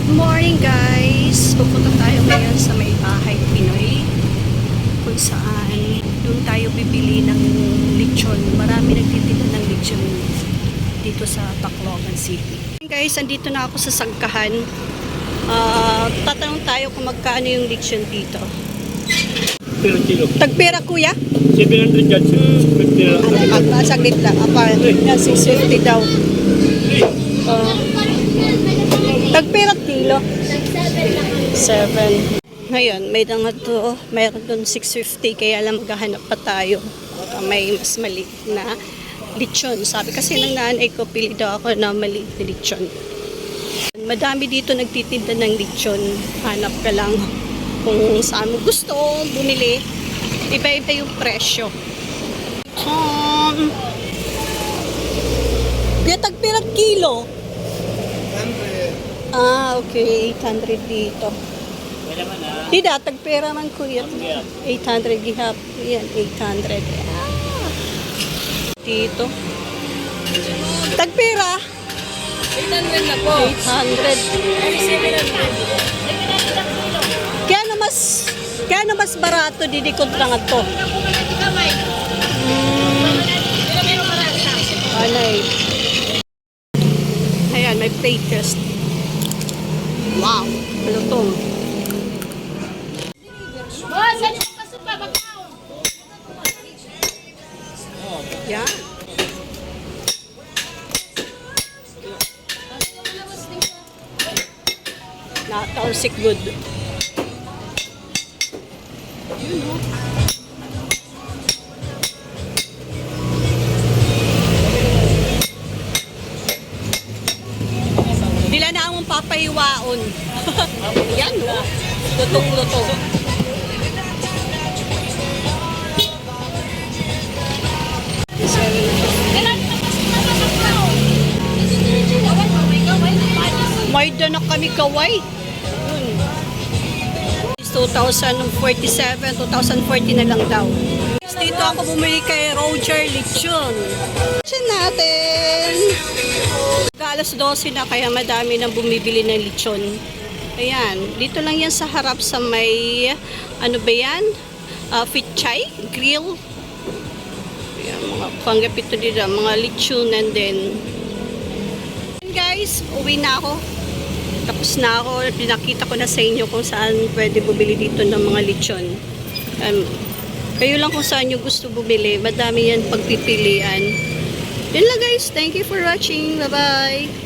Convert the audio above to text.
Good morning guys! Pupunta tayo ngayon sa may bahay Pinoy kung saan doon tayo bibili ng lechon. Marami nagtitinda ng lechon dito sa Tacloban City. Guys, andito na ako sa Sagkahan. Tatanong tayo kung magkano yung lechon dito. Per kilo. Tagpera kuya? 700 yan. 650 na lang. Saglit lang. Yan, 650 daw. Tagpera kilo? 7. Ngayon, may to, mayroon doon 650, kaya lang maghahanap pa tayo. May mas maliit na lechon. Sabi kasi ng nanay ko, pili daw ako na maliit na lechon. Madami dito nagtitinda ng lechon. Hanap ka lang kung saan mo gusto bumili. Iba-iba yung presyo. Kaya tagpera kilo? Okay. 800 dito. Tidak, tagpera man kuya. 800 gihap. Yan, 800. Dito. Tagpera? 800 na po. 800. Kaya na mas barato didi kontra nga to. Anay. Ayan, may plate test. Wow, malutong. Yan. Natausik good. Yun o. Dila na akong papahiwaon. Yan o. Lutong-lutong. May na kami kaway. 2047, 2040 na lang daw. Dito ako bumili kay Roger Lechon. Lechon natin. Alas 12 na kaya madami nang bumibili ng lechon. Ayan, dito lang yan sa harap sa may, ano ba yan? Fichay Grill. Ayan, mga panggapito dito, mga lechon and then. Guys, uwi na ako. Tapos na ako, pinakita ko na sa inyo kung saan pwede bumili dito ng mga lechon. Kayo lang kung saan nyo gusto bumili. Madami yan pagpipilian. Yun lang guys. Thank you for watching. Bye-bye.